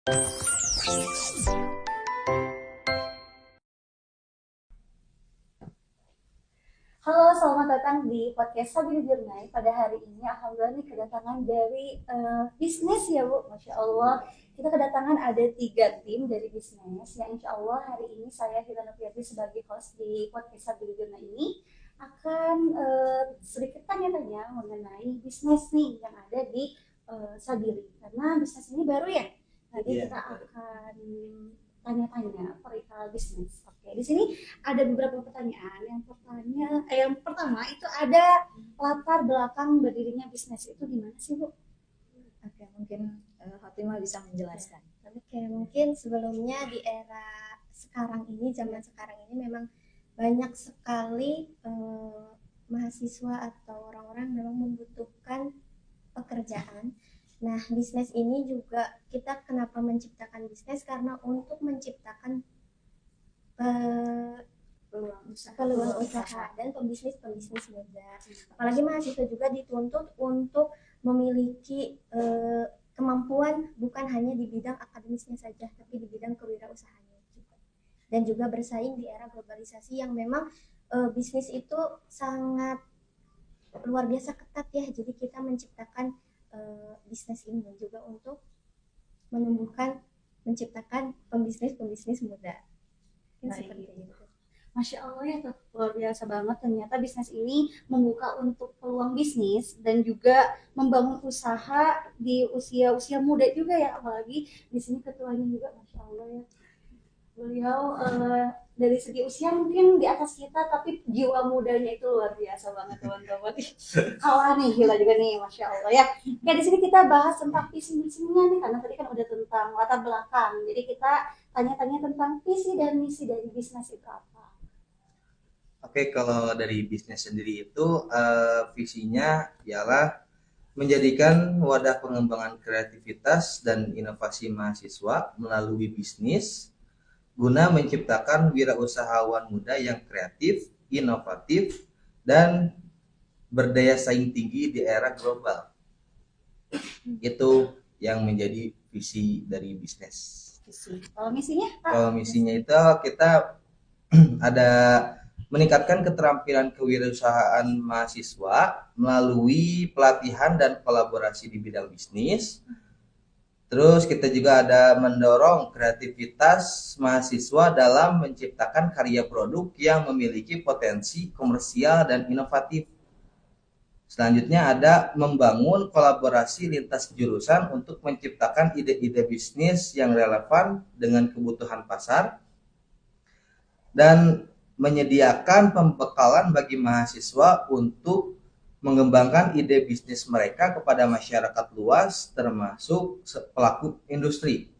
Halo, selamat datang di podcast Sabili Jurnai. Pada hari ini, alhamdulillah nih kedatangan dari bisnis ya Bu. Masya Allah, kita kedatangan ada 3 tim dari bisnis yang insya Allah hari ini saya Hilana Fiatri sebagai host di podcast Sabili Jurnai ini akan sedikit tanya-tanya mengenai bisnis nih yang ada di Sabili. Karena bisnis ini baru ya, nanti kita akan tanya-tanya perihal bisnis. Oke, di sini ada beberapa pertanyaan. Yang pertama itu ada latar belakang berdirinya bisnis itu di mana sih Bu? Oke, mungkin Fatimah bisa menjelaskan. Oke, mungkin sebelumnya di era sekarang ini, zaman sekarang ini memang banyak sekali mahasiswa atau orang-orang memang membutuhkan pekerjaan. Nah, bisnis ini juga kita kenapa menciptakan bisnis karena untuk menciptakan peluang usaha dan pembisnis muda. Apalagi mahasiswa juga dituntut untuk memiliki kemampuan bukan hanya di bidang akademisnya saja, tapi di bidang kewirausahaan juga. Dan juga bersaing di era globalisasi yang memang bisnis itu sangat luar biasa ketat ya. Jadi kita menciptakan bisnis ini juga untuk menciptakan pembisnis muda. Seperti itu. Masya Allah ya tuh, luar biasa banget ternyata bisnis ini membuka untuk peluang bisnis dan juga membangun usaha di usia muda juga ya, apalagi di sini ketuanya juga Masya Allah ya. Beliau dari segi usia mungkin di atas kita, tapi jiwa mudanya itu luar biasa banget teman-teman. Kalah nih gila juga nih, Masya Allah ya. Kayak di sini kita bahas tentang visi misinya nih, karena tadi kan udah tentang latar belakang. Jadi kita tanya-tanya tentang visi dan misi dari bisnis itu apa. Oke, kalau dari bisnis sendiri itu visinya ialah menjadikan wadah pengembangan kreativitas dan inovasi mahasiswa melalui bisnis guna menciptakan wirausahawan muda yang kreatif, inovatif, dan berdaya saing tinggi di era global. Itu yang menjadi visi dari bisnis. Kalau misinya? Kalau misinya itu kita ada meningkatkan keterampilan kewirausahaan mahasiswa melalui pelatihan dan kolaborasi di bidang bisnis. Terus kita juga ada mendorong kreativitas mahasiswa dalam menciptakan karya produk yang memiliki potensi komersial dan inovatif. Selanjutnya ada membangun kolaborasi lintas jurusan untuk menciptakan ide-ide bisnis yang relevan dengan kebutuhan pasar dan menyediakan pembekalan bagi mahasiswa untuk mengembangkan ide bisnis mereka kepada masyarakat luas termasuk pelaku industri.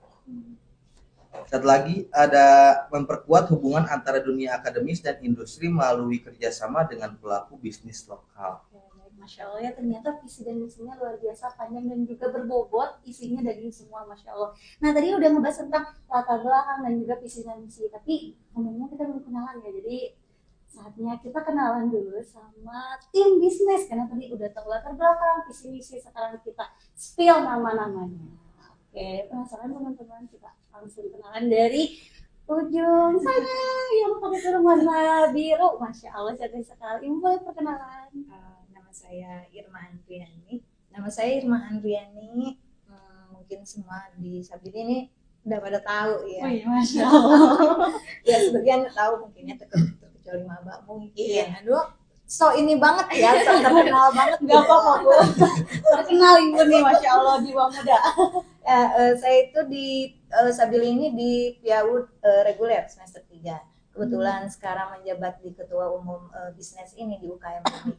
Satu lagi ada memperkuat hubungan antara dunia akademis dan industri melalui kerjasama dengan pelaku bisnis lokal. Masya Allah ya, ternyata visi dan misinya luar biasa panjang dan juga berbobot isinya dari semua, Masya Allah. Nah tadi udah ngebahas tentang latar belakang dan juga visi dan misi, tapi ngomongnya kita belum kenalan ya, jadi saatnya kita kenalan dulu sama tim bisnis, karena tadi udah tahu latar belakang, visi misi, sekarang kita spill nama-namanya. Oke, penasaran teman-teman, kita langsung kenalan dari ujung sana yang pakai kerudung warna biru, Masya Allah cantik sekali. Boleh perkenalan? Nama saya Irma Andriani. Mungkin semua di Sabili ini udah pada tahu ya. Oh iya, Masya Allah. Ya sebagian tahu mungkinnya terkecuali maba mungkin. Aduh, so ini banget ya, so terkenal banget. Gak apa-apa Bu, terkenal Ibu nih, Masya Allah, jiwa muda. Ya, saya itu di Sabili ini di PIAUD reguler semester 3. Kebetulan sekarang menjabat di ketua umum bisnis ini di UKM ini,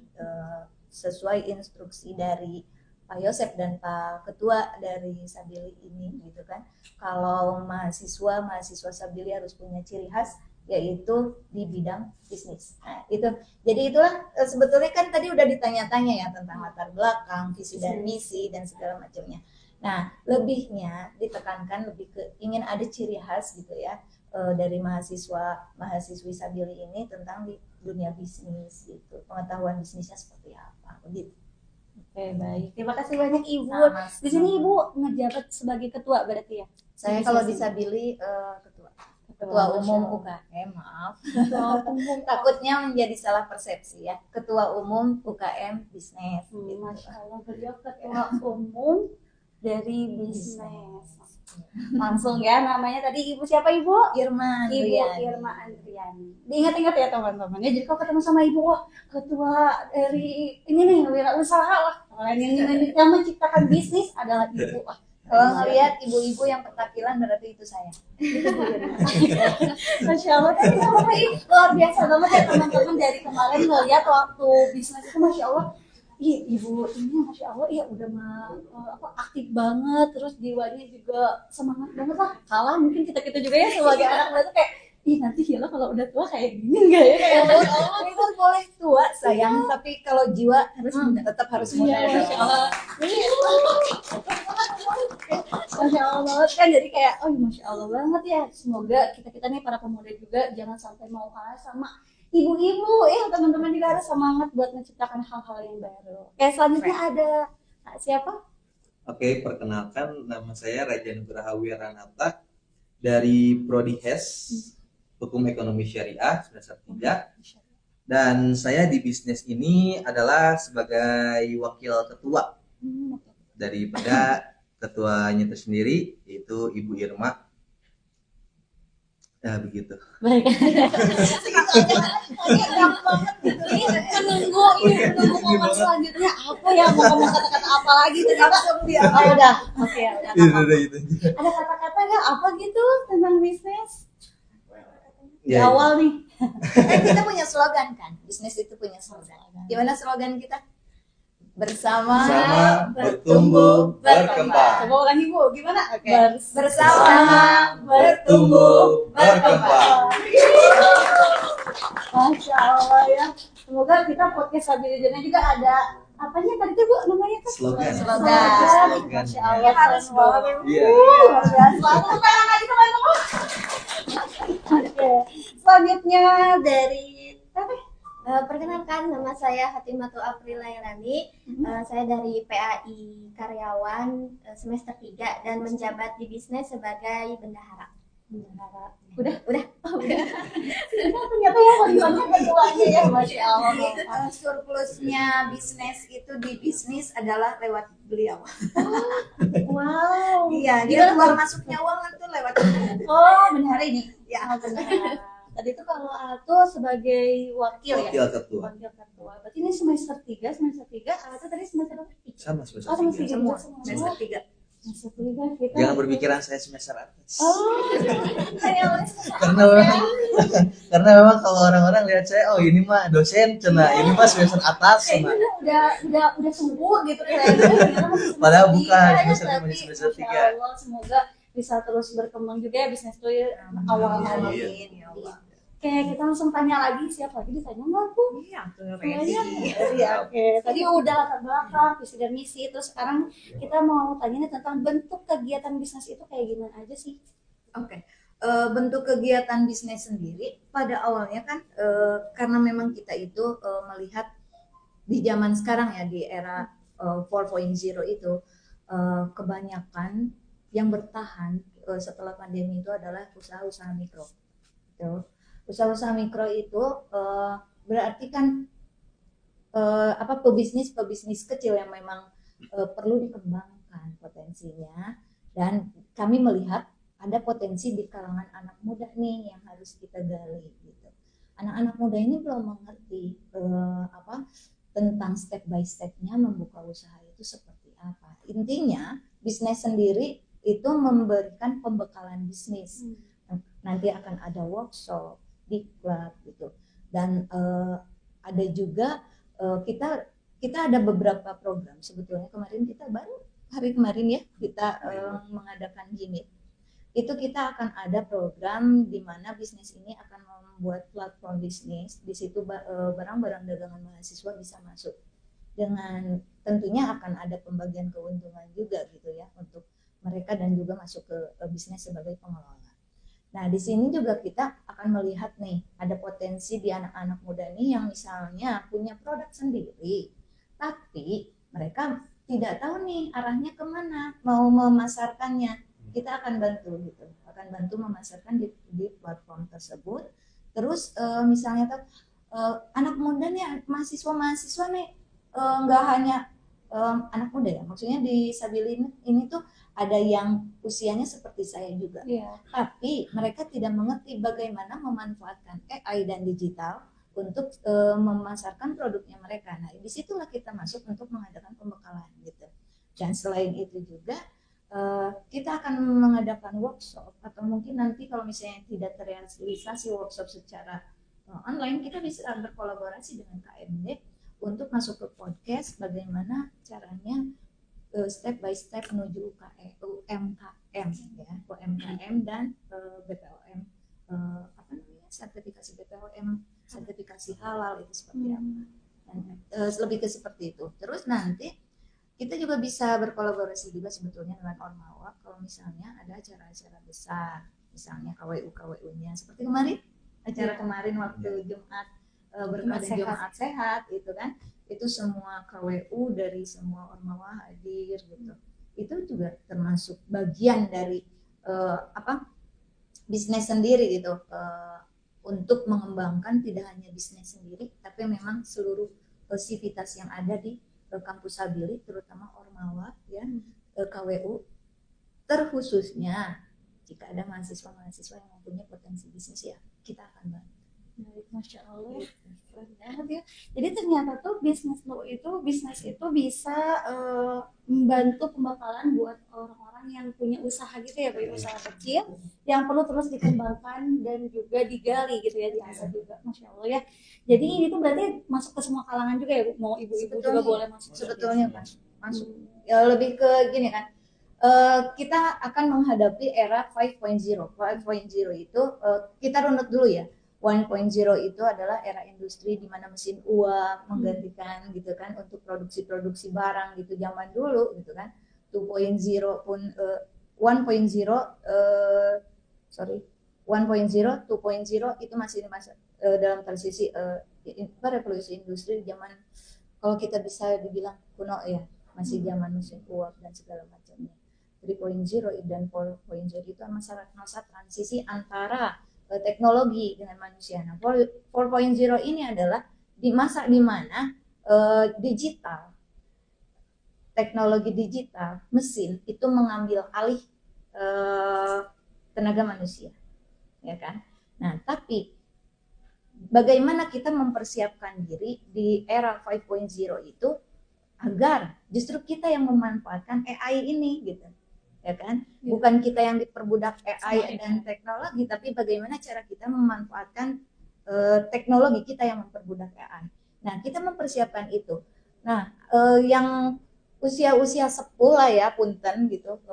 sesuai instruksi dari Pak Yosep dan Pak Ketua dari Sabili ini gitu kan. Kalau mahasiswa Sabili harus punya ciri khas yaitu di bidang bisnis. Nah, itu. Jadi itulah sebetulnya kan tadi udah ditanya-tanya ya tentang latar belakang, visi dan misi dan segala macamnya. Nah, lebihnya ditekankan lebih ke ingin ada ciri khas gitu ya dari mahasiswi Sabili ini tentang di dunia bisnis gitu, pengetahuan bisnisnya seperti apa begitu. Oke, baik. Terima kasih banyak Ibu. Sama-sama. Di sini Ibu ngejabat sebagai ketua berarti ya? Saya kalau disabili ketua umum UKM, maaf. Ketua umum. Takutnya menjadi salah persepsi ya. Ketua umum UKM bisnis. Masya Allah, beliau ketua umum dari bisnis. Langsung ya, namanya tadi Ibu siapa Ibu? Irma Ibu Andriani. Irma Andriani. Diingat-ingat ya teman-teman. Ya, jadi kalau ketemu sama Ibu, wah ketua dari ini nih wirausaha lah. Yang menciptakan bisnis adalah Ibu. Wah, Kalau ngelihat ibu-ibu yang petakilan berarti itu saya. Masya Allah, tadi namanya luar biasa banget ya teman-teman. Dari kemarin ngeliat waktu bisnis itu Masya Allah, ih ibu ini Masya Allah ya udah aktif banget, terus jiwanya juga semangat banget lah. Kalah mungkin kita juga ya sebagai anak muda tuh kayak, ih nanti Hila kalau udah tua kayak gini enggak ya? Kayak Itu boleh tua sayang, tapi kalau jiwa harus tetap harus muda. Iya, Masya Allah. Masya Allah banget kan, jadi kayak oh Masya Allah banget ya. Semoga kita nih para pemuda juga jangan sampai mau kalah sama ibu-ibu ya, teman-teman juga harus semangat buat menciptakan hal-hal yang baru. Kayak selanjutnya ada siapa? Oke, perkenalkan nama saya Raja Nugraha Wiranata dari Prodi HES Hukum Ekonomi Syariah semester 3. Dan saya di bisnis ini adalah sebagai wakil ketua daripada ketuanya itu sendiri, yaitu Ibu Irma. Ya begitu. Baik. Menunggu momen selanjutnya apa ya, mau ngomong kata-kata apa lagi ternyata dia. Oh udah, oke udah. Itu. Ada kata-kata nggak apa gitu tentang bisnis? Di Ya, awal nih. Kita punya slogan kan, bisnis itu punya slogan. Gimana slogan kita? Bersama bertumbuh, berkembang. Coba ulangi Bu, gimana? Oke. Bersama bertumbuh, berkembang. Masya Allah ya. Semoga kita podcast Sabilillah juga ada apanya tadi tuh Bu namanya kan? Slogan. Slogan. Masya Allah Harus banget. dong. Iya. Luar biasa. Tepuk tangan lagi teman-teman. Oke. Selanjutnya dari Perkenalkan, nama saya Hatimatu April Lairani. Saya dari PAI Karyawan semester 3 dan menjabat di bisnis sebagai bendahara. Udah. Ternyata ya panggilannya ketuanya ya, Masya Allah. Surplusnya bisnis itu di bisnis adalah lewat beliau. Wow. Iya, dia keluar masuknya uang itu lewat beliau. Oh, benar ini. Ya. Oh, benar. Tadi itu kalau Ato sebagai wakil ya. Wakil ketua. Wakil ketua. Berarti ini semester 3, Ato tadi semester berapa? Sama semester Oh, semester 3. 3 Semester 3. Semester 3 kita. Jangan berpikiran saya semester atas. Oh, Karena memang kalau orang-orang lihat saya, oh ini mah dosen, ini mah semester atas, kayaknya udah sembuh gitu ya. Padahal bukan, Tapi semester Masya 3. Allah, semoga bisa terus berkembang juga ya bisnis tuh ya, awal-awal. Amin, ya Allah. Oke, kita langsung tanya lagi, siapa lagi ditanya nggak Bu? Iya, Semuanya? Iya, oke. Tadi udah latar belakang, visi dan misi. Terus sekarang kita mau tanya nih tentang bentuk kegiatan bisnis itu kayak gimana aja sih? Oke. Bentuk kegiatan bisnis sendiri pada awalnya kan karena memang kita itu melihat di zaman sekarang ya, di era 4.0 itu kebanyakan yang bertahan setelah pandemi itu adalah usaha-usaha mikro. Gitu. Usaha-usaha mikro itu berarti kan pebisnis kecil yang memang perlu dikembangkan potensinya, dan kami melihat ada potensi di kalangan anak muda nih yang harus kita gali gitu. Anak-anak muda ini belum mengerti tentang step by stepnya membuka usaha itu seperti apa. Intinya bisnis sendiri itu memberikan pembekalan bisnis. Nanti akan ada workshop, diklat gitu, dan ada juga kita ada beberapa program. Sebetulnya kemarin kita hari kemarin ya kita mengadakan Jimit. Itu kita akan ada program di mana bisnis ini akan membuat platform bisnis. Di situ barang-barang dagangan mahasiswa bisa masuk, dengan tentunya akan ada pembagian keuntungan juga gitu ya untuk mereka, dan juga masuk ke bisnis sebagai pengelola. Nah, di sini juga kita akan melihat nih, ada potensi di anak-anak muda nih yang misalnya punya produk sendiri, tapi mereka tidak tahu nih arahnya kemana, mau memasarkannya. Kita akan bantu gitu, akan bantu memasarkan di platform tersebut. Terus misalnya tuh anak muda nih, mahasiswa nih, nggak hanya anak muda ya, maksudnya di Sabili ini tuh ada yang usianya seperti saya juga, tapi mereka tidak mengerti bagaimana memanfaatkan AI dan digital untuk memasarkan produknya mereka. Nah, disitulah kita masuk untuk mengadakan pembekalan gitu. Dan selain itu juga kita akan mengadakan workshop, atau mungkin nanti kalau misalnya tidak terrealisasi workshop secara online, kita bisa berkolaborasi dengan KMD untuk masuk ke podcast bagaimana caranya step by step menuju UMKM ya, UMKM dan BPOM, apa namanya, sertifikasi BPOM, sertifikasi halal itu seperti apa. Lebih ke seperti itu. Terus nanti kita juga bisa berkolaborasi juga sebetulnya dengan Ormawa kalau misalnya ada acara-acara besar, misalnya KWU-nya seperti kemarin, acara kemarin waktu Jumat berkah Jumat sehat itu kan, itu semua KWU dari semua Ormawa hadir gitu. Itu juga termasuk bagian dari bisnis sendiri gitu, untuk mengembangkan tidak hanya bisnis sendiri tapi memang seluruh sivitas yang ada di kampus Sabili, terutama Ormawa ya, KWU, terkhususnya jika ada mahasiswa-mahasiswa yang mempunyai potensi bisnis ya kita akan bantu. Masya Allah, keren banget ya. Jadi ternyata tuh bisnis itu bisa membantu pembekalan buat orang-orang yang punya usaha gitu ya, punya usaha kecil yang perlu terus dikembangkan dan juga digali gitu ya, diasah juga. Masya Allah ya. Jadi ini tuh berarti masuk ke semua kalangan juga ya Bu? Mau ibu-ibu juga boleh masuk? Sebetulnya kan masuk. Ya, lebih ke gini kan, kita akan menghadapi era 5.0. 5.0 itu kita runut dulu ya. 1.0 itu adalah era industri di mana mesin uap menggantikan gitu kan untuk produksi barang gitu zaman dulu gitu kan. 2.0 pun 1.0 2.0 itu masih dalam transisi revolusi industri zaman, kalau kita bisa dibilang kuno ya, masih zaman mesin uap dan segala macamnya. 3.0 dan 4.0 itu masa transisi antara teknologi dengan manusia. Nah, 4.0 ini adalah di masa di mana digital, teknologi digital, mesin itu mengambil alih tenaga manusia, ya kan? Nah, tapi bagaimana kita mempersiapkan diri di era 5.0 itu agar justru kita yang memanfaatkan AI ini gitu. Ya kan, bukan kita yang diperbudak AI dan teknologi, tapi bagaimana cara kita memanfaatkan teknologi kita yang memperbudak AI. Nah, kita mempersiapkan itu. Nah, yang usia-usia sepuh lah ya, punten gitu,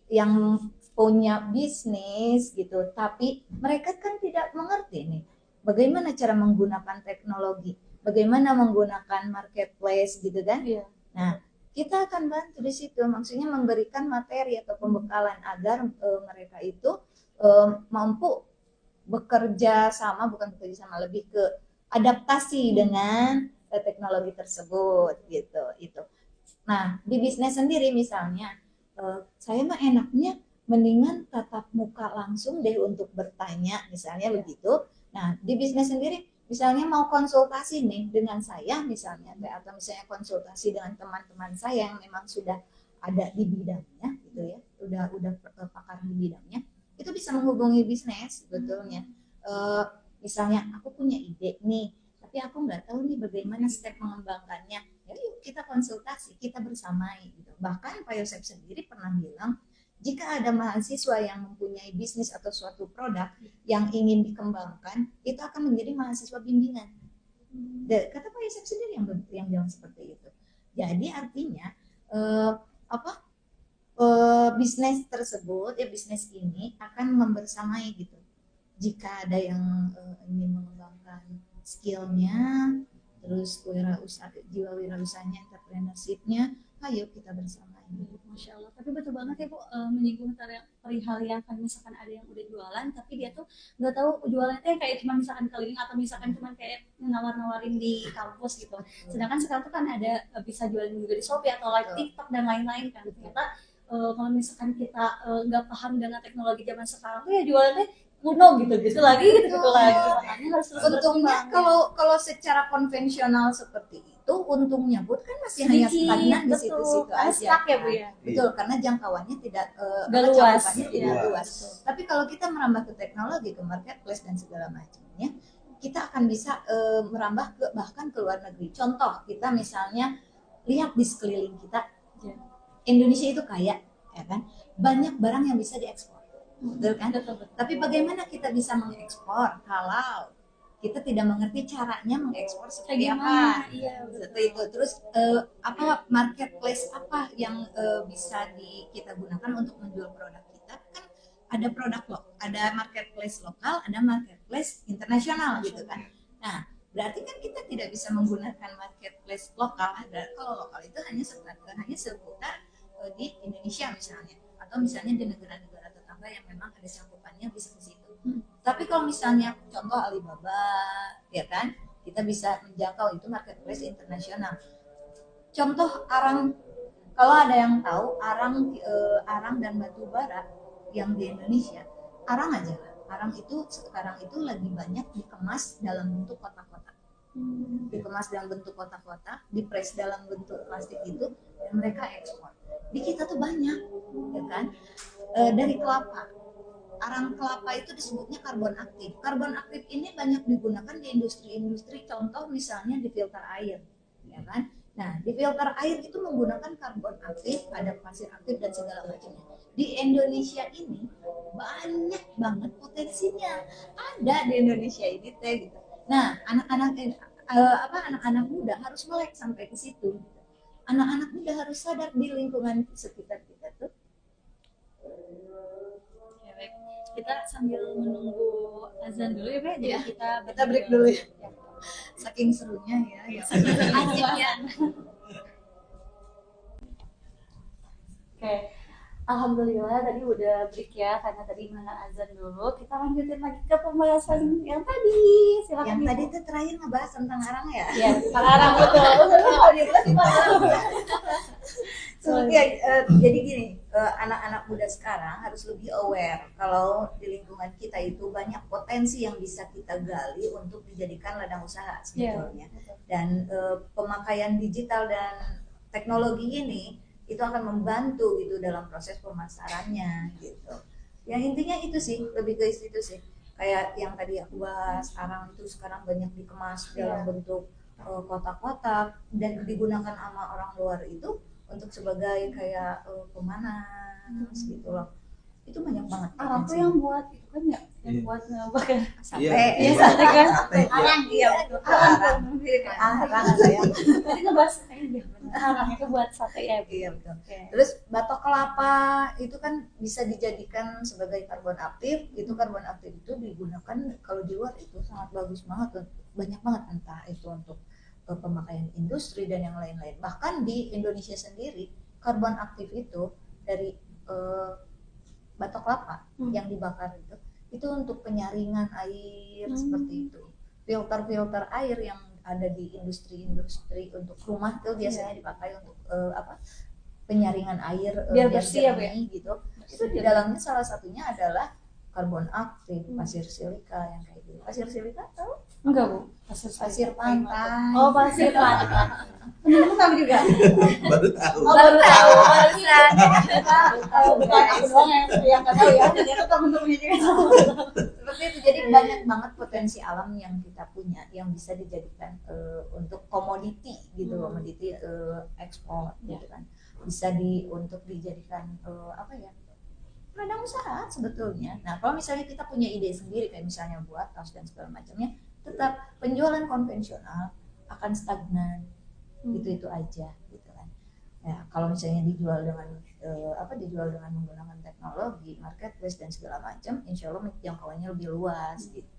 yang punya bisnis gitu, tapi mereka kan tidak mengerti nih bagaimana cara menggunakan teknologi, bagaimana menggunakan marketplace gitu kan. Nah, kita akan bantu di situ, maksudnya memberikan materi atau pembekalan agar mereka itu mampu bekerja sama, lebih ke adaptasi dengan teknologi tersebut gitu itu. Nah, di bisnis sendiri misalnya saya mah enaknya mendingan tatap muka langsung deh untuk bertanya misalnya begitu. Nah, di bisnis sendiri misalnya mau konsultasi nih dengan saya misalnya, atau misalnya konsultasi dengan teman-teman saya yang memang sudah ada di bidangnya gitu ya, udah pakar di bidangnya, itu bisa menghubungi bisnis sebetulnya. Misalnya aku punya ide nih, tapi aku nggak tahu nih bagaimana step mengembangkannya, ya yuk kita konsultasi, kita bersamai gitu. Bahkan Pak Yosep sendiri pernah bilang, jika ada mahasiswa yang mempunyai bisnis atau suatu produk yang ingin dikembangkan, itu akan menjadi mahasiswa bimbingan. Kata Pak Yosep sendiri yang bilang seperti itu. Jadi artinya bisnis tersebut ya, bisnis ini akan membersamai gitu. Jika ada yang ingin mengembangkan skillnya, terus jiwa wirausahanya, entrepreneurship-nya, ayo kita bersama. Masya Allah, tapi betul banget ya Bu, menyinggung perihal yang kan misalkan ada yang udah jualan, tapi dia tuh nggak tahu jualannya tuh yang kayak cuma misalkan keliling atau misalkan cuma kayak nawar-nawarin di kampus gitu. Sedangkan sekarang tuh kan ada bisa jualan juga di Shopee atau live TikTok dan lain-lain kan. Ternyata kalau misalkan kita nggak paham dengan teknologi zaman sekarang tuh ya jualannya kuno gitu-gitu lagi gitu-gitu lagi. Makanya harus terus Untungnya berkembang. kalau secara konvensional seperti itu, untungnya pun kan masih hanya Sedikit, stagnan di betul. situ-situ Karena aja. stuck ya Bu kan. ya. Betul, karena jangkauannya tidak Nggak luas. cakupannya tidak Luas. luas. Tapi kalau kita merambah ke teknologi, ke marketplace dan segala macamnya, kita akan bisa merambah ke bahkan ke luar negeri. Contoh, kita misalnya lihat di sekeliling kita, Indonesia itu kaya, ya kan? Banyak barang yang bisa diekspor. Betul kan? Tapi bagaimana kita bisa mengekspor kalau kita tidak mengerti caranya mengekspor seperti Bagaimana? apa? Iya, Seperti itu. Terus apa marketplace apa yang bisa kita gunakan untuk menjual produk kita? Kan ada ada marketplace lokal, ada marketplace internasional gitu kan. Nah, berarti kan kita tidak bisa menggunakan marketplace lokal. Kalau lokal itu hanya seputar di Indonesia misalnya, atau misalnya di negara-negara tetangga yang memang ada cakupannya bisa ke situ. Tapi kalau misalnya contoh Alibaba, ya kan, kita bisa menjangkau itu marketplace internasional. Contoh arang, kalau ada yang tahu arang dan batu bara yang di Indonesia, arang aja lah. Arang itu sekarang itu lagi banyak dikemas dalam bentuk kotak-kotak. Dikemas dalam bentuk kotak-kotak, dipres dalam bentuk plastik itu, dan mereka ekspor. Di kita tuh banyak, ya kan? Dari kelapa, arang kelapa itu disebutnya karbon aktif. Karbon aktif ini banyak digunakan di industri-industri, contoh misalnya di filter air, ya kan? Nah, di filter air itu menggunakan karbon aktif, ada pasir aktif dan segala macamnya. Di Indonesia ini banyak banget potensinya, ada di Indonesia ini teh gitu. Nah, anak-anak muda harus melek sampai ke situ. Anak-anak muda harus sadar di lingkungan sekitar kita tuh. Ya, baik. Kita sambil menunggu azan dulu ya, Be. Jadi Ya, kita break dulu ya. Saking serunya ya. asik ya. Oke. Alhamdulillah tadi udah break ya, karena tadi mana azan dulu. Kita lanjutin lagi ke pembahasan yang tadi. Silakan. Yang Ibu. tadi tuh terakhir ngebahas tentang arang ya. Ya, sekarang betul. Jadi gini, anak-anak muda sekarang harus lebih aware kalau di lingkungan kita itu banyak potensi yang bisa kita gali untuk dijadikan ladang usaha sebetulnya. Dan pemakaian digital dan teknologi ini itu akan membantu gitu dalam proses pemasarannya gitu. Yang intinya itu sih, lebih ke situ sih. Kayak yang tadi aku bahas, arang itu sekarang banyak dikemas dalam bentuk kotak-kotak dan digunakan sama orang luar itu untuk sebagai kayak pemanas gitu loh. Itu banyak banget. Arang tuh yang buat itu kan ya, yang buat ngebakan sate. Iya, sate kan? Arang iya betul. Arang saya. Tadi ngebahas arang itu buat sate ya. Iya betul. Oke. Terus batok kelapa itu kan bisa dijadikan sebagai karbon aktif. Itu karbon aktif itu digunakan kalau di luar itu sangat bagus banget, banyak banget, entah itu untuk pemakaian industri dan yang lain-lain. Bahkan di Indonesia sendiri karbon aktif itu dari batok kelapa yang dibakar itu untuk penyaringan air seperti itu. Filter air yang ada di industri untuk rumah itu biasanya dipakai untuk penyaringan air biar bersih ya, Bu, gitu. Itu di dalamnya salah satunya adalah karbon aktif, pasir silika yang kayak gitu. Pasir silika tahu? Enggak, Bu. Pasir pantai. Oh, pasir pantai. Teman-teman tahu juga. Baru tahu. Oh, baru tahu. Barusan. Bukan aku doang yang nggak tahu ya. Ternyata teman-temannya juga tahu. Seperti itu. Jadi banyak banget potensi alam yang kita punya yang bisa dijadikan untuk komoditi gitu, komoditi ekspor gitu kan. Bisa untuk dijadikan ladang usaha sebetulnya. Nah, kalau misalnya kita punya ide sendiri kayak misalnya buat tas dan segala macamnya, tetap penjualan konvensional akan stagnan. Itu aja gitu kan. Ya, kalau misalnya dijual dengan menggunakan teknologi, marketplace dan segala macam, insya Allah jangkauannya lebih luas gitu.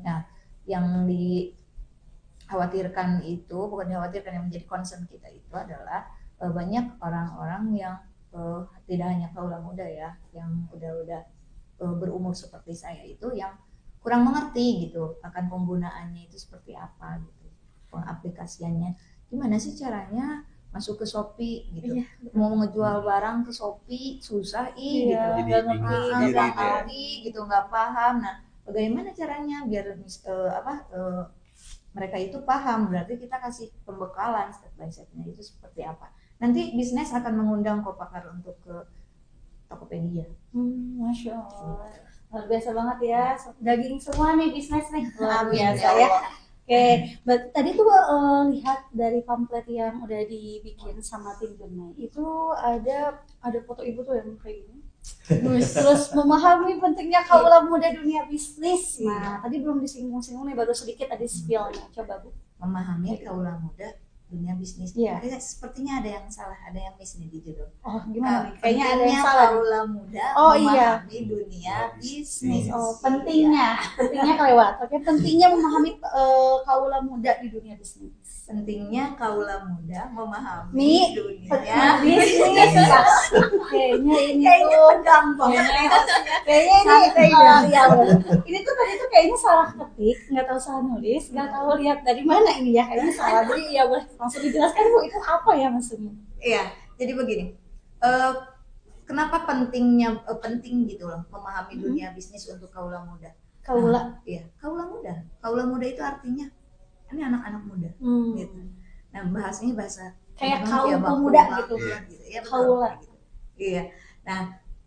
Nah, yang dikhawatirkan itu, bukan dikhawatirkan, yang menjadi concern kita itu adalah banyak orang-orang yang tidak hanya kaula muda ya, yang udah berumur seperti saya itu yang kurang mengerti gitu akan penggunaannya itu seperti apa gitu, pengaplikasiannya gimana sih caranya masuk ke Shopee gitu, Iya, mau ngejual barang ke Shopee susah Iya, gitu, Jadi nggak bingung ngerti. sendiri nggak dia. ngerti gitu, nggak paham. Nah, bagaimana caranya biar mereka itu paham? Berarti kita kasih pembekalan step by stepnya itu seperti apa. Nanti bisnis akan mengundang kok pakar untuk ke Tokopedia. Masya Allah. Luar biasa banget ya. Daging semua nih bisnis nih. Luar Amin, biasa ya ya. Allah. Oke, tadi tuh lihat dari pamflet yang udah dibikin sama tim Jurnai itu ada foto ibu tuh yang kayak gini. Terus memahami pentingnya kaula muda dunia bisnis. Nah, tadi belum disinggung-singgung nih, baru sedikit ada spill-nya. Coba Bu. Memahami kaula muda dunia bisnis. Iya. Kayaknya sepertinya ada yang salah, ada yang miss nih di judul. Oh, gimana nih? Kayaknya ada Pentingnya yang salah. kaula muda Oh, iya. memahami dunia bisnis. Oh, pentingnya kelewat. Oke, pentingnya memahami kaula muda di dunia bisnis. Pentingnya kaula muda memahami Mi, dunia bisnis. Kayaknya ini Kayaknya tuh tegang banget kayaknya- nih maksudnya. kayaknya ini Santai ya, ini tuh tadi tuh kayaknya salah ketik, nggak tahu salah nulis, nggak tahu lihat dari mana ini ya, kayaknya salah. Jadi ya boleh langsung dijelaskan Bu, itu apa ya maksudnya? Iya, jadi begini. Kenapa penting gitu loh memahami dunia bisnis untuk kaula muda? Kaula. Iya, kaula muda. Kaula muda itu artinya ini anak-anak muda gitu. Nah, bahasanya bahasa Kayak gimana kaum ya, pemuda baku, gitu. gitu. Ya, betul, Kaula. gitu. Iya. Nah,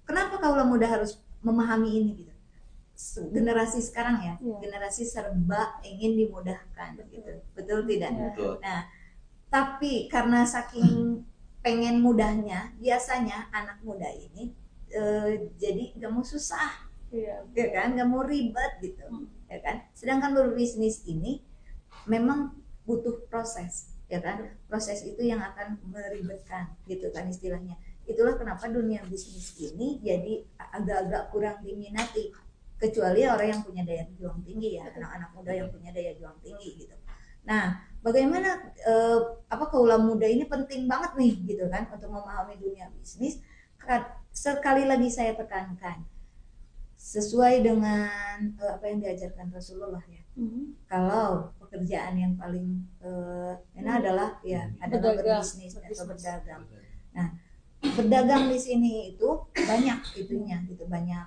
kenapa kaula muda harus memahami ini gitu? Generasi sekarang ya, Iya. generasi serba ingin dimudahkan gitu. Betul tidak? Iya. Betul. Nah, tapi karena saking pengen mudahnya, biasanya anak muda ini jadi gak mau susah, Iya. ya kan, gak mau ribet gitu, ya kan. Sedangkan berbisnis ini memang butuh proses, ya kan. Proses itu yang akan meribetkan, gitu kan istilahnya. Itulah kenapa dunia bisnis ini jadi agak-agak kurang diminati, kecuali orang yang punya daya juang tinggi ya, anak-anak muda yang punya daya juang tinggi gitu. Nah, bagaimana kaula muda ini penting banget nih gitu kan untuk memahami dunia bisnis. Sekali lagi saya tekankan, sesuai dengan apa yang diajarkan Rasulullah ya. Kalau pekerjaan yang paling enak adalah adalah Berdagang. berbisnis atau berdagang. Nah, berdagang di sini itu banyak itunya gitu, banyak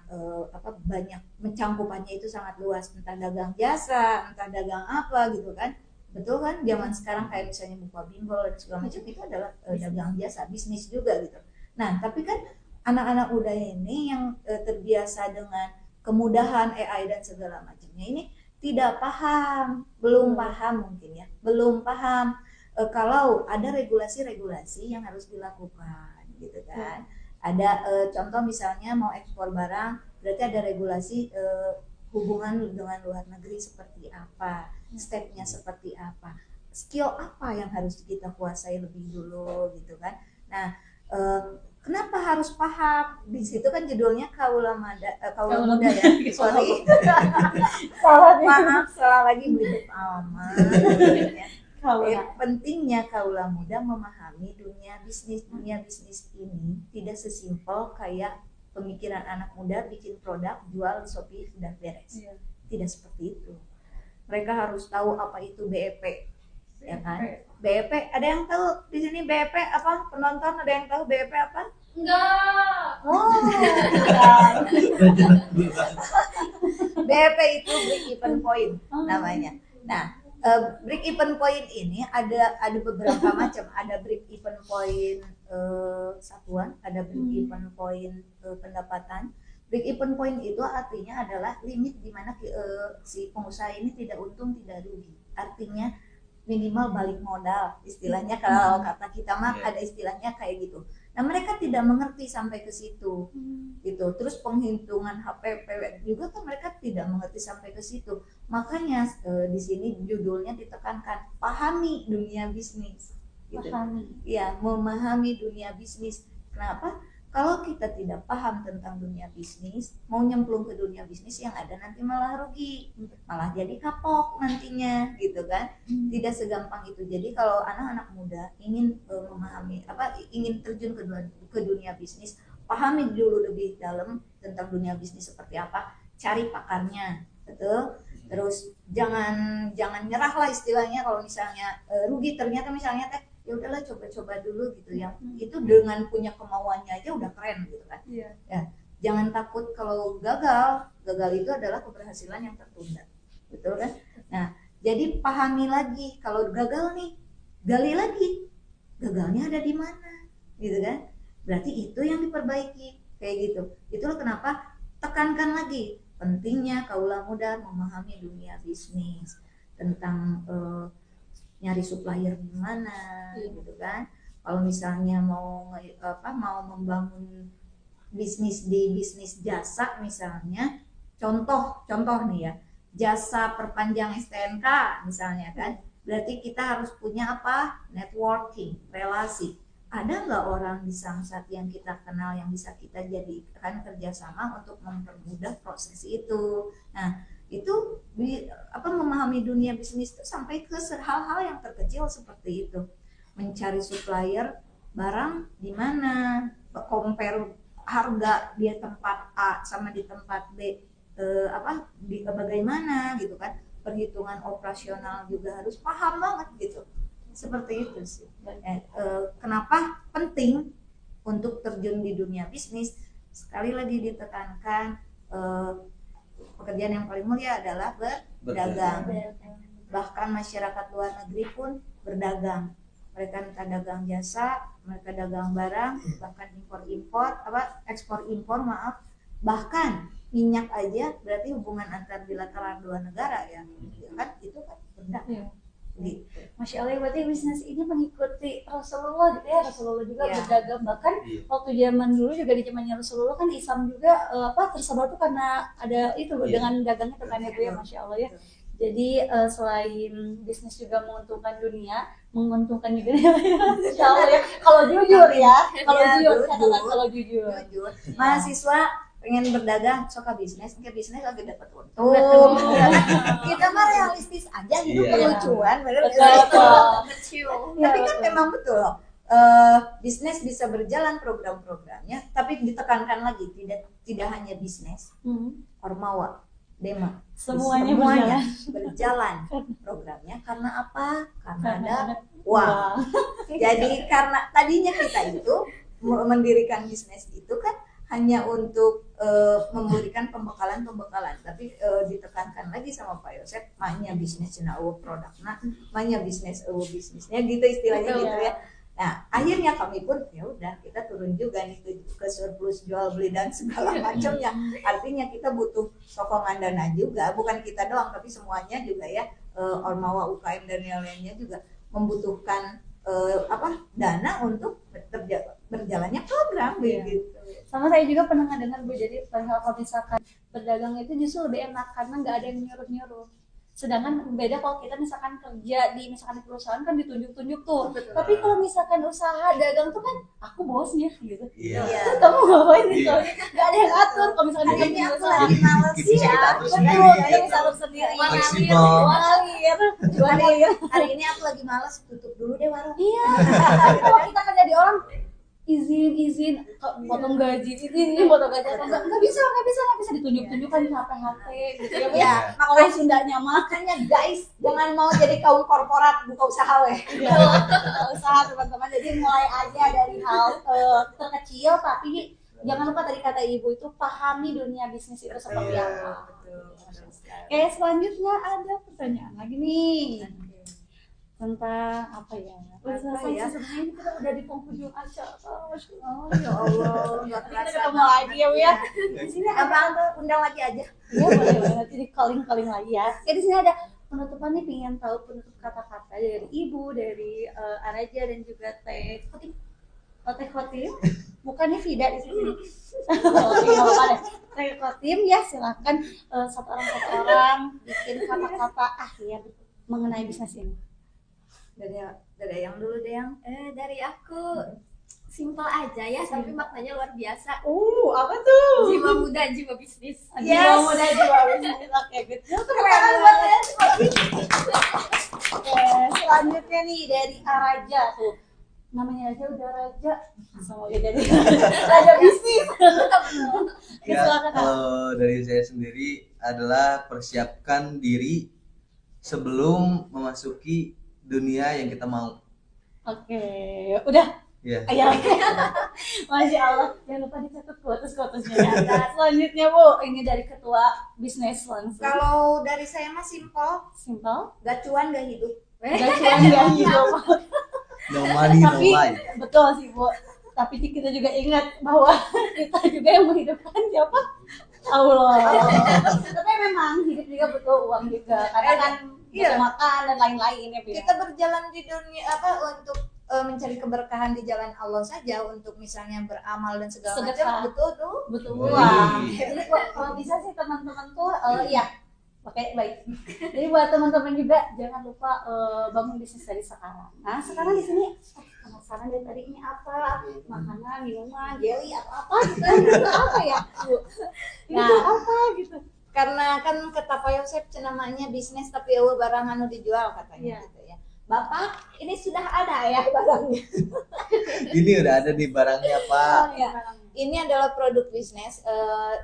banyak mencangkupannya itu sangat luas, entah dagang jasa, entah dagang apa gitu kan. Betul kan, zaman sekarang kayak misalnya buka bimbel dan segala macam itu adalah dagang jasa, bisnis juga gitu. Nah, tapi kan anak-anak muda ini yang terbiasa dengan kemudahan AI dan segala macamnya ini tidak paham, belum paham mungkin ya, belum paham kalau ada regulasi-regulasi yang harus dilakukan gitu kan. Ada contoh misalnya mau ekspor barang, berarti ada regulasi hubungan dengan luar negeri seperti apa, stepnya seperti apa, skill apa yang harus kita kuasai lebih dulu gitu kan. Nah, kenapa harus paham? Di situ kan judulnya kaula muda ya. Sorry. Maaf, salah lagi belibet amat. Pentingnya kaula muda memahami dunia bisnis. Dunia bisnis ini tidak sesimpel kayak pemikiran anak muda bikin produk jual di Shopee sudah beres. Tidak seperti itu. Mereka harus tahu apa itu BEP, ya kan? BEP, ada yang tahu di sini BEP apa? Penonton ada yang tahu BEP apa? Enggak. Oh, BEP itu break even point namanya. Nah, break even point ini ada beberapa macam. Ada break even point satuan, ada break even point pendapatan. Break even point itu artinya adalah limit di mana si pengusaha ini tidak untung tidak rugi. Artinya minimal balik modal, istilahnya kalau kata kita mah ada istilahnya kayak gitu. Nah, mereka tidak mengerti sampai ke situ, gitu. Terus penghitungan HPP juga kan mereka tidak mengerti sampai ke situ. Makanya di sini judulnya ditekankan pahami dunia bisnis, gitu. Ya, memahami dunia bisnis. Kenapa? Kalau kita tidak paham tentang dunia bisnis, mau nyemplung ke dunia bisnis yang ada nanti malah rugi, malah jadi kapok nantinya gitu kan. Tidak segampang itu. Jadi kalau anak-anak muda ingin memahami ingin terjun ke dunia bisnis, pahami dulu lebih dalam tentang dunia bisnis seperti apa, cari pakarnya, betul. Terus jangan nyerah lah istilahnya kalau misalnya rugi ternyata misalnya teh, ya udahlah coba-coba dulu gitu, yang itu dengan punya kemauannya aja udah keren gitu kan. Ya, jangan takut kalau gagal itu adalah keberhasilan yang tertunda, betul kan. Nah jadi pahami lagi, kalau gagal nih gali lagi gagalnya ada di mana gitu kan, berarti itu yang diperbaiki kayak gitu. Itulah kenapa tekankan lagi pentingnya kaula muda memahami dunia bisnis, tentang nyari supplier di mana gitu kan. Kalau misalnya mau membangun bisnis di bisnis jasa misalnya, contoh nih ya, jasa perpanjang STNK misalnya kan, berarti kita harus punya apa, networking, relasi. Ada nggak orang di Samsat yang kita kenal yang bisa kita jadikan kerjasama untuk mempermudah proses itu. Nah itu memahami dunia bisnis itu sampai ke hal-hal yang terkecil seperti itu, mencari supplier barang di mana, compare harga di tempat A sama di tempat B bagaimana gitu kan, perhitungan operasional juga harus paham banget gitu, seperti itu sih. Kenapa penting untuk terjun di dunia bisnis? Sekali lagi ditekankan, pekerjaan yang paling mulia adalah berdagang. Bahkan masyarakat luar negeri pun berdagang. Mereka entah dagang jasa, mereka dagang barang, bahkan ekspor impor bahkan minyak aja berarti hubungan antar bilateral dua negara ya kan, itu kan berdagang. Gitu. Masya Allah, berarti bisnis ini mengikuti Rasulullah gitu ya. Rasulullah juga berdagang, bahkan waktu zaman dulu juga di zamannya Rasulullah kan Islam juga tersebar tuh karena ada itu dengan dagangnya tuh kan ya Bu ya, Masya Allah ya. Jadi selain bisnis juga menguntungkan dunia, menguntungkan juga ya, Masya Allah ya. Kalau jujur ya, kalau jujur. Mahasiswa pengen berdagang, suka bisnis lagi dapat untung. Kita mah realistis aja, hidup kelucuan, tapi kan memang betul loh. Bisnis bisa berjalan program-programnya, tapi ditekankan lagi tidak hanya bisnis, ormawa, dema, semuanya berjalan programnya. Karena apa? Karena ada uang. Jadi karena tadinya kita itu mendirikan bisnis itu kan hanya untuk memberikan pembekalan, tapi ditekankan lagi sama Pak Yosef, maknya bisnis produknya, maknya bisnisnya gitu istilahnya. Betul, gitu ya. Nah akhirnya kami pun ya udah kita turun juga nih ke surplus jual beli dan segala macamnya. Artinya kita butuh sokongan dana juga, bukan kita doang tapi semuanya juga ya, ormawa, UKM dan lain-lainnya juga membutuhkan dana untuk berjalannya program gitu. Sama saya juga pernah dengar Bu, jadi kalau misalkan berdagang itu justru lebih enak karena nggak ada yang nyuruh. Sedangkan beda kalau kita misalkan kerja di perusahaan kan ditunjuk-tunjuk tuh. Betul. Tapi kalau misalkan usaha dagang tuh kan aku bosnya gitu. Iya. Kamu ngapain gitu? Nggak ada yang atur. Kalau misalkan ini aku lagi males ya. Betul. Harus sendiri. Ngalir. Hari ini aku lagi males, tutup dulu deh warung. Iya. Kalau kita kan jadi orang izin potong gaji ini potong gaji nggak bisa ditunjuk kan HP gitu ya. Makanya Sundanya makanya guys, jangan mau jadi kaum korporat buka usaha usaha teman-teman. Jadi mulai aja dari hal terkecil, tapi jangan lupa tadi kata Ibu itu pahami dunia bisnis itu seperti apa. Oke, selanjutnya ada pertanyaan lagi nih tentang apa ya? Sebenarnya kita udah di penghujung acara. Oh ya Allah, nggak kita ketemu lagi ya Bu ya. Di sini apa undang lagi aja. Ya boleh, nanti di calling lagi ya. Di sini ada penutupan nih, pengen tahu penutup kata-kata dari Ibu, dari Araja dan juga Teh Khotim. Bukan nih Fida di sini. Teh Khotim ya, silakan satu orang bikin kata-kata akhir mengenai bisnis ini. Dari yang dulu deh yang dari aku simpel aja ya, tapi maknanya luar biasa. Apa tuh? Jiwa muda, jiwa bisnis. Jiwa muda, jiwa bisnis. Oke, good. Keren banget. Oke, selanjutnya nih dari Raja tuh. Namanya aja udah raja. Semoga jadi raja bisnis. Ya, kalau dari saya sendiri adalah persiapkan diri sebelum memasuki dunia yang kita mau. Oke, udah. Ya. Ya. Masya Allah, jangan lupa dicatat quotes-quotesnya ya. Nah, selanjutnya Bu, ini dari ketua bisnis langsung. kalau dari saya mah simple, Simple, gak cuan gak hidup. gak cuan gak hidup. No money, no Tapi life. betul sih Bu. Tapi kita juga ingat bahwa kita juga yang menghidupkan siapa? Allah. Tapi memang hidup juga butuh uang juga. Karena kan butuh makan dan lain-lain ya Bu. Kita berjalan di dunia untuk mencari keberkahan di jalan Allah saja, untuk misalnya beramal dan segala macam, Sedekah. betul tuh. Butuh Wih. uang. Jadi kalau bisa sih teman-teman tuh ya. Oke, baik. Jadi buat teman-teman juga jangan lupa bangun bisnis dari sekarang. Nah, sekarang di sini penasaran dari tadi ini apa? Makanan, minuman, jelly atau apa gitu. Itu apa ya, Bu? Itu apa gitu. Karena kan kata Pak Yosef namanya bisnis tapi eueuh barang anu dijual katanya gitu ya. Bapak, ini sudah ada ya barangnya. Ini udah ada di barangnya Pak. Ini adalah produk bisnis.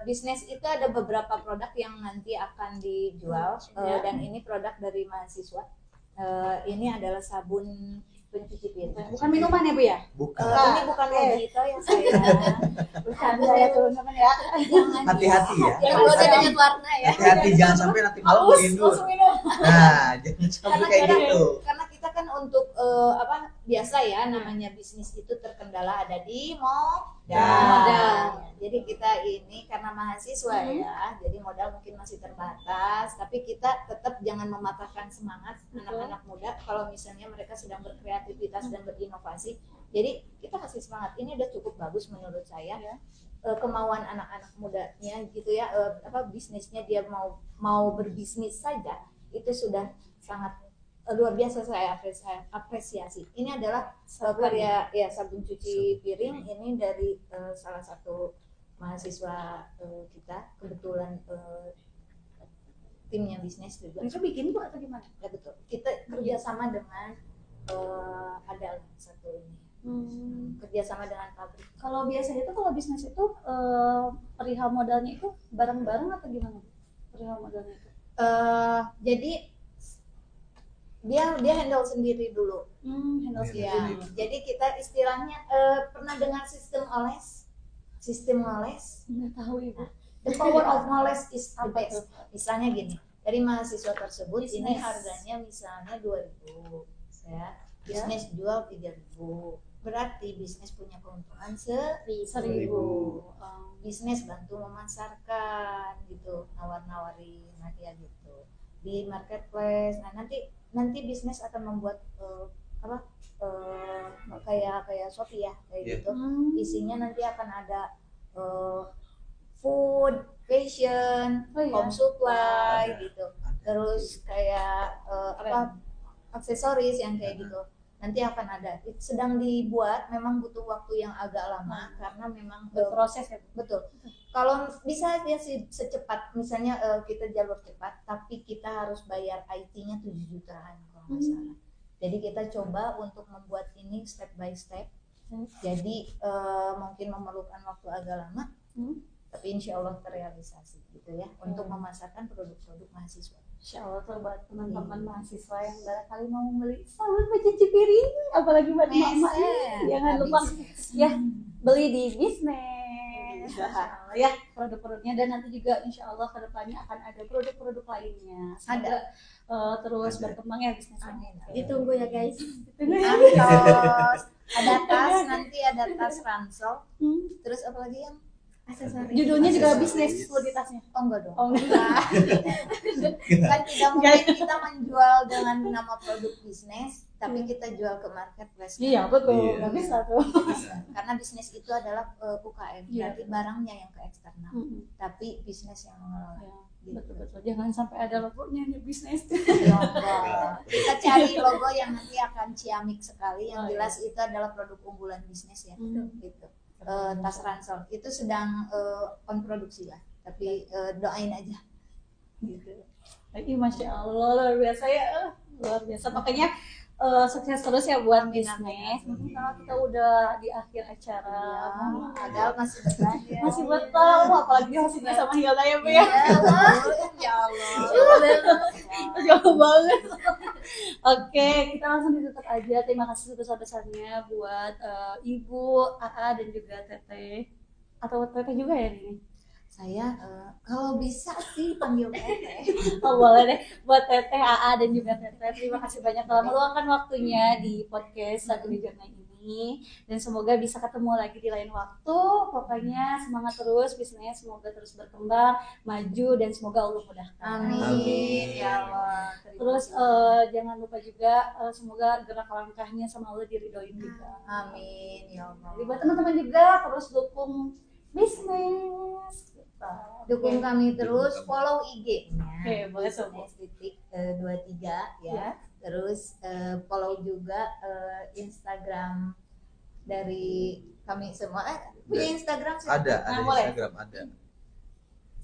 Bisnis itu ada beberapa produk yang nanti akan dijual, dan ini produk dari mahasiswa. Ini adalah sabun pencuci piring. Bukan minuman ya Bu ya? Bukan. Ini bukan mojito ya saya. Bercanda ya teman-teman ya. Jangan Hati-hati ya. Yang beda dengan warna ya. Hati-hati jangan sampai nanti malam beliin dulu. Langsung minum. Nah, jangan sampai kayak gitu. Karena kita kan untuk biasa ya, namanya bisnis itu terkendala ada di modal. Jadi kita ini karena mahasiswa ya, jadi modal mungkin masih terbatas, tapi kita tetap jangan mematahkan semangat anak-anak muda kalau misalnya mereka sedang berkreativitas dan berinovasi. Jadi kita kasih semangat, ini udah cukup bagus menurut saya. Kemauan anak-anak mudanya gitu ya, bisnisnya dia mau berbisnis saja itu sudah sangat luar biasa, saya apresiasi. Ini adalah karya ya sabun cuci piring ini dari salah satu mahasiswa kita, kebetulan timnya bisnis juga. Itu bikin Bu atau gimana? Ya betul. Kita kerjasama dengan ada satu ini. Kerjasama dengan pabrik. Kalau biasanya itu kalau bisnis itu perihal modalnya itu bareng-bareng atau gimana? Perihal modalnya itu? Jadi dia handle sendiri dulu. Handle Ya, sendiri. jadi kita istilahnya pernah dengar sistem oles? Sistem oles. Nggak tahu Ibu. The power of knowledge is the Apa best. tuh? Misalnya gini, dari mahasiswa tersebut ini Bisnis. harganya misalnya 2.000 ya. Bisnis jual 3.000. Berarti bisnis punya keuntungan 1.000. Bisnis bantu memasarkan gitu, nawar-nawarin ya gitu di marketplace. Nah, nanti bisnis akan membuat kayak Shopee ya, kayak Yeah. gitu. Isinya nanti akan ada food, fashion, home supply gitu. Terus kayak aksesoris yang kayak gitu. Nanti akan ada. Sedang dibuat, memang butuh waktu yang agak lama karena memang Berproses ya. betul. Kalau bisa dia secepat, misalnya kita jalur cepat, tapi kita harus bayar IT-nya 7 jutaan kalau nggak salah. Jadi kita coba untuk membuat ini step by step. Jadi mungkin memerlukan waktu agak lama, tapi insya Allah terrealisasi gitu ya, untuk memasarkan produk-produk mahasiswa. Insya Allah tuh buat teman-teman mahasiswa yang barangkali mau membeli sabun pencuci piring, apalagi buat mama, jangan lupa ya beli di bisnis. Ya produk-produknya, dan nanti juga insya Allah kedepannya akan ada produk-produk lainnya. Semoga terus berkembang ya bisnisnya. Ditunggu ya guys. Terus ada tas, nanti ada tas ransel. Terus apa lagi yang Aksesoris. Judulnya juga bisnis full di tasnya. oh enggak dong. Oh enggak. Kan tidak mungkin kita menjual dengan nama produk bisnis tapi kita jual ke marketplace. Iya betul, Iya. nggak bisa tuh. Karena bisnis itu adalah UKM, Iya. berarti barangnya yang ke eksternal, tapi bisnis yang mengelola. gitu. Betul-betul, jangan sampai ada logonya nih bisnis. Kita cari logo yang nanti akan ciamik sekali, yang Oh, jelas itu adalah produk unggulan bisnis ya. Gitu. Tas ransel itu sedang on produksi lah, tapi doain aja gitu. Lagi Masya Allah luar biasa ya, luar biasa. Makanya sukses terus ya buat bisnis. Mungkin kalau kita udah di akhir acara, Padahal masih bertanya. masih betah, apalagi hasilnya sama Hilda ya Bu ya. Ya Allah. Jauh banget. Oke, kita langsung ditutup aja. Terima kasih sebesar-besarnya buat Ibu, AA dan juga Teteh. Atau Teteh juga ya ini? Saya kalau bisa sih panggil Teteh. Oh boleh deh, buat Teteh, AA dan juga Teteh. Terima kasih banyak telah meluangkan waktunya di podcast Lagu Jurnal ini. Dan semoga bisa ketemu lagi di lain waktu. Pokoknya semangat terus, bisnisnya semoga terus berkembang, maju, dan semoga Allah mudahkan. Amin ya Allah. Terus jangan lupa juga semoga gerak langkahnya sama Allah diridhoin juga. Amin ya Allah. Jadi buat teman-teman juga terus dukung bisnis kita. Dukung kami terus, follow IG-nya. Oke, boleh semua. Bisnis.23 ya. Terus follow juga Instagram dari kami semua. Punya Instagram sih? Ada Nah, boleh. Instagram ada.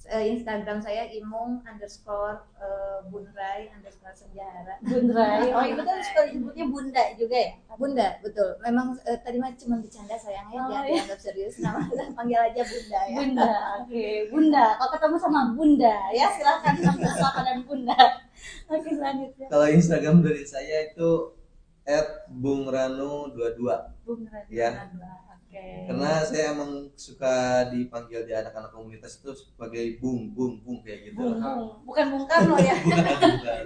Instagram saya imung_bunrai_senjahara. Bundrai. Oh, itu kan suka disebutnya bunda juga ya? Bunda, betul. Memang tadi mah cuma bercanda sayangnya, Oh, jangan iya. dianggap serius. Nama panggil aja Bunda ya. Bunda, oke. Bunda, kalau ketemu sama Bunda ya silahkan panggil Sapa dan Bunda. Oke, selanjutnya. Kalau Instagram dari saya itu @bungranu22. Bunda. Ya. Oke. Karena saya emang suka dipanggil di anak-anak komunitas itu sebagai bung kayak gitu. Bung, Bung. Bukan Bung Karno ya. Bukan.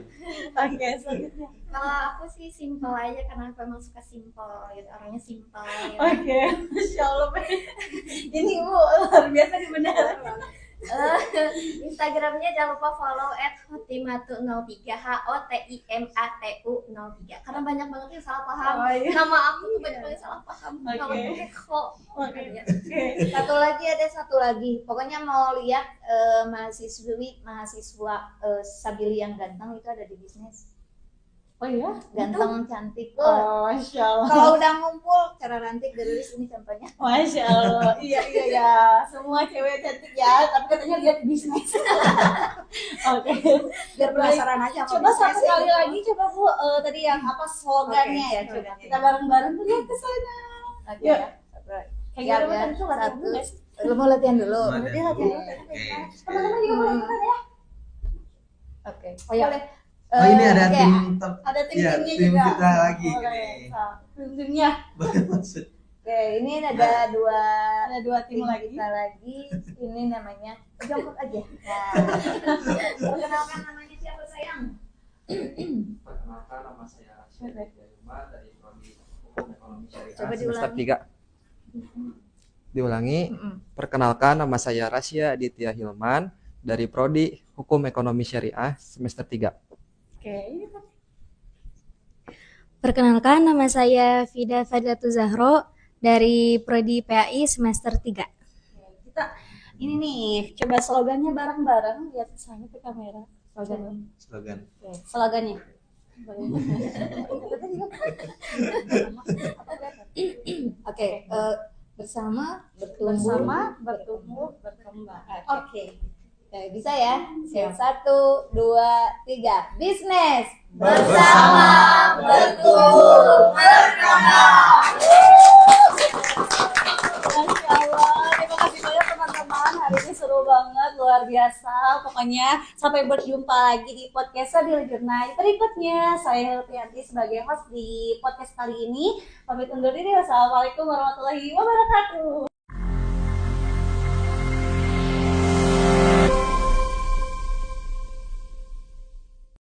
Oke, selanjutnya. Kalau aku sih simple aja karena aku emang suka simple gitu, orangnya simple gitu. Oke, Masya Allah. Ini Ibu luar biasa nih benar. Instagramnya jangan lupa follow @hotimatu03 HOTIMATU03 karena banyak banget yang salah paham. Oh, iya. Nama aku tuh banyak banget yang salah paham. Oke. Nama aku Eko. Oke. Ada satu lagi. Pokoknya mau lihat mahasiswa Sabili yang ganteng itu ada di bisnis. Oh iya? Ganteng, cantik. Oh, Masya Allah. Kalau udah ngumpul, cara rantik dari ini contohnya. Masya Allah. Iya ya. Semua cewek cantik ya, tapi katanya lihat bisnis. Oke. Biar penasaran aja. sama Coba satu bisnisnya. kali lagi coba Bu tadi yang apa slogannya Oke, ya coba slogannya. kita bareng-bareng tuh lihat ke sana. Oke Yuk. ya. Satu. Kayak Siap gitu ya. kan tuh latihan Satu. dulu guys. Lu mau latihan dulu. Mau Dia latihan dulu. Oke. Teman-teman juga boleh ikutan ya. Oke. Oh, iya. Boleh. Oh ini ada Oke. tim Ada Iya, tim-timnya tim juga. kita lagi Boleh. nih. Tim-timnya Maksud Oke, ini ada dua ada dua tim lagi. kita lagi. Ini namanya jongkok aja. Nah. Perkenalkan namanya siapa sayang? Perkenalkan nama saya Syed Hilman dari Prodi Hukum Ekonomi Syariah Coba semester diulangi. 3. Diulangi. Perkenalkan nama saya Rasya Aditya Hilman dari Prodi Hukum Ekonomi Syariah semester 3. Oke. Perkenalkan, nama saya Fida Fadlatu Zahro dari Prodi PAI semester 3. Kita ini nih coba slogannya bareng-bareng lihat ke sana ke kamera. slogan. Slogannya. Oke, bersama bertumbuh. Bersama bertumbuh berkembang. Oke. Bisa ya? Siap. 1, 2, 3. Bisnis Bersama bertumbuh berkembang. Masya Allah, terima kasih banyak teman-teman. Hari ini seru banget, luar biasa. Pokoknya sampai berjumpa lagi di podcast Sabili Jurnal berikutnya. Saya Heltianti sebagai host di podcast kali ini. Pamit undur diri. Wassalamualaikum warahmatullahi wabarakatuh.